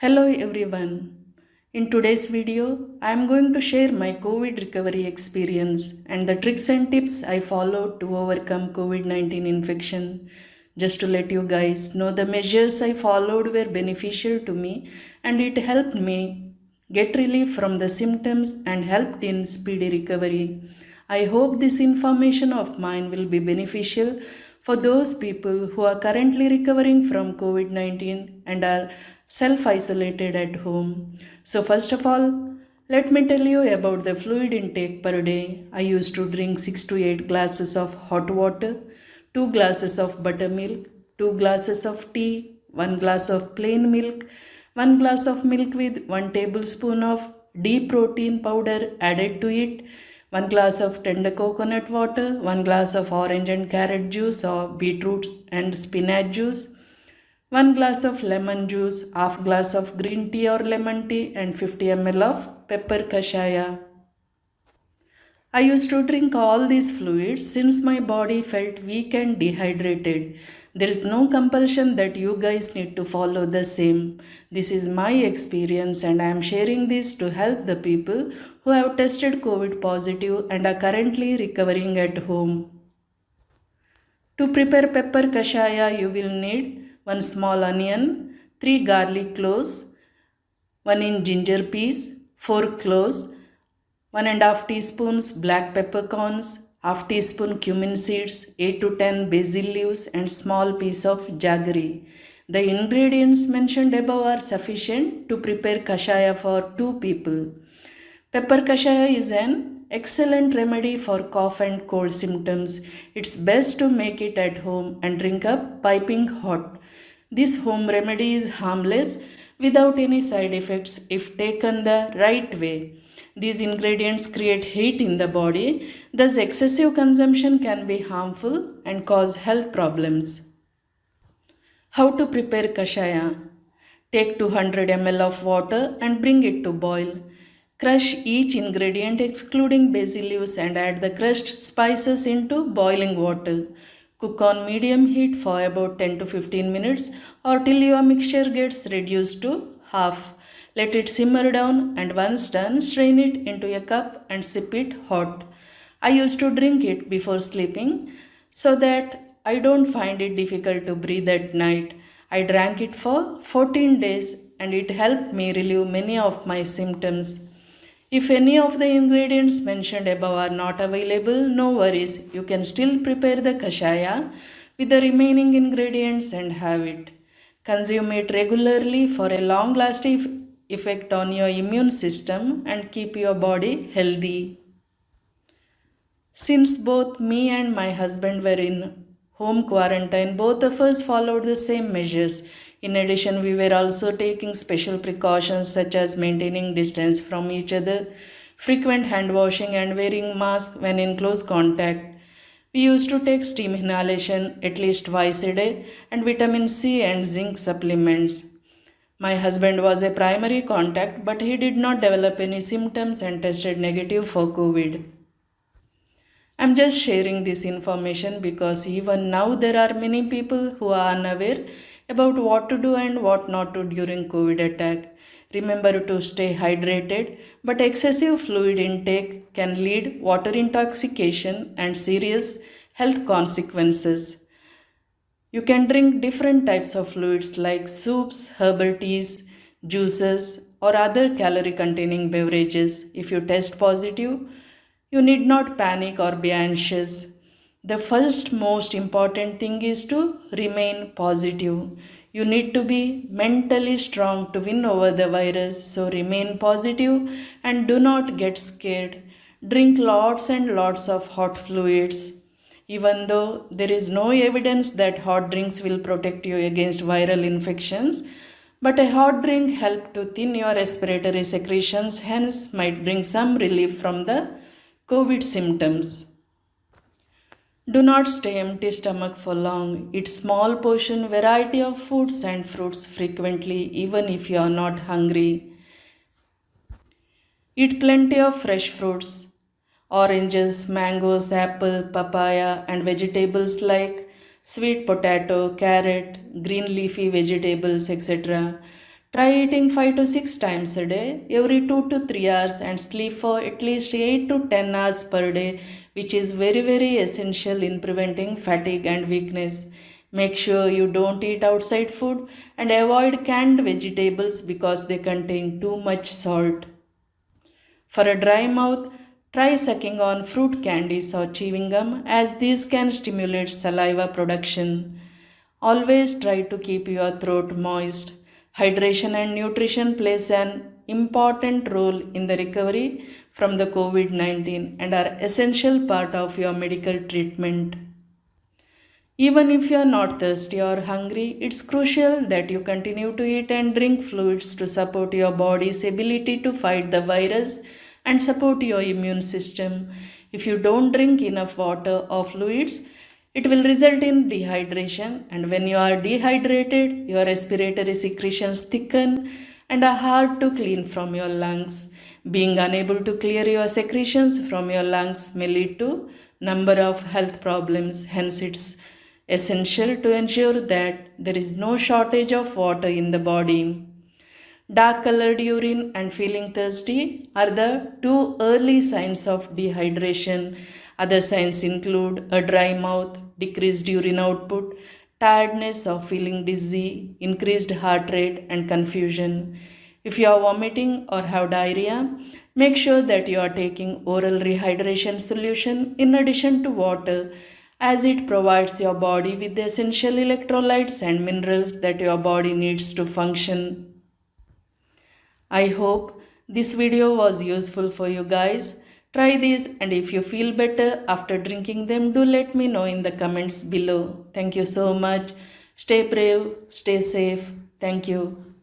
Hello everyone. In today's video, I am going to share my COVID recovery experience and the tricks and tips I followed to overcome COVID 19 infection. Just to let you guys know, the measures I followed were beneficial to me and it helped me get relief from the symptoms and helped in speedy recovery. I hope this information of mine will be beneficial for those people who are currently recovering from COVID 19 and are self isolated at home. So, first of all, let me tell you about the fluid intake per day. I used to drink 6 to 8 glasses of hot water, 2 glasses of buttermilk, 2 glasses of tea, 1 glass of plain milk, 1 glass of milk with 1 tablespoon of deep protein powder added to it, 1 glass of tender coconut water, 1 glass of orange and carrot juice or beetroot and spinach juice, 1 glass of lemon juice, half glass of green tea or lemon tea, and 50 ml of pepper kashaya. I used to drink all these fluids since my body felt weak and dehydrated. There is no compulsion that you guys need to follow the same. This is my experience and I am sharing this to help the people who have tested COVID positive and are currently recovering at home. To prepare pepper kashaya, you will need 1 small onion, 3 garlic cloves, 1 inch ginger peas, 4 cloves, 1 and half teaspoons black peppercorns, half teaspoon cumin seeds, 8 to 10 basil leaves and small piece of jaggery. The ingredients mentioned above are sufficient to prepare kashaya for 2 people. Pepper kashaya is an excellent remedy for cough and cold symptoms. It's best to make it at home and drink up piping hot. This home remedy is harmless without any side effects if taken the right way. These ingredients create heat in the body, thus, excessive consumption can be harmful and cause health problems. How to prepare kashaya? Take 200 ml of water and bring it to boil. Crush each ingredient excluding basil leaves and add the crushed spices into boiling water. Cook on medium heat for about 10 to 15 minutes or till your mixture gets reduced to half. Let it simmer down and once done, strain it into a cup and sip it hot. I used to drink it before sleeping so that I don't find it difficult to breathe at night. I drank it for 14 days and it helped me relieve many of my symptoms. If any of the ingredients mentioned above are not available, no worries. You can still prepare the kashaya with the remaining ingredients and have it. Consume it regularly for a long lasting effect on your immune system and keep your body healthy. Since both me and my husband were in home quarantine, both of us followed the same measures. In addition, we were also taking special precautions such as maintaining distance from each other, frequent hand washing, and wearing masks when in close contact. We used to take steam inhalation at least twice a day and vitamin C and zinc supplements. My husband was a primary contact, but he did not develop any symptoms and tested negative for COVID. I'm just sharing this information because even now there are many people who are unaware about what to do and what not to during COVID attack. Remember to stay hydrated, but excessive fluid intake can lead water intoxication and serious health consequences. You can drink different types of fluids like soups, herbal teas, juices, or other calorie containing beverages. If you test positive, you need not panic or be anxious. The first most important thing is to remain positive. You need to be mentally strong to win over the virus, so remain positive and do not get scared. Drink lots and lots of hot fluids. Even though there is no evidence that hot drinks will protect you against viral infections, but a hot drink helps to thin your respiratory secretions, hence might bring some relief from the COVID symptoms. Do not stay empty stomach for long. Eat small portion variety of foods and fruits frequently even if you are not hungry. Eat plenty of fresh fruits, oranges, mangoes, apple, papaya and vegetables like sweet potato, carrot, green leafy vegetables, etc. Try eating 5 to 6 times a day, every 2 to 3 hours, and sleep for at least 8 to 10 hours per day, which is very essential in preventing fatigue and weakness. Make sure you don't eat outside food and avoid canned vegetables because they contain too much salt. For a dry mouth, try sucking on fruit candies or chewing gum as these can stimulate saliva production. Always try to keep your throat moist. Hydration and nutrition plays an important role in the recovery from the COVID-19 and are essential part of your medical treatment. Even if you are not thirsty or hungry, it's crucial that you continue to eat and drink fluids to support your body's ability to fight the virus and support your immune system. If you don't drink enough water or fluids, it will result in dehydration, and when you are dehydrated, your respiratory secretions thicken and are hard to clean from your lungs. Being unable to clear your secretions from your lungs may lead to number of health problems. Hence, it's essential to ensure that there is no shortage of water in the body. Dark colored urine and feeling thirsty are the two early signs of dehydration. Other signs include a dry mouth, decreased urine output, tiredness or feeling dizzy, increased heart rate, and confusion. If you are vomiting or have diarrhea, make sure that you are taking oral rehydration solution in addition to water, as it provides your body with the essential electrolytes and minerals that your body needs to function. I hope this video was useful for you guys. Try this, and if you feel better after drinking them, do let me know in the comments below. Thank you so much. Stay brave, stay safe. Thank you.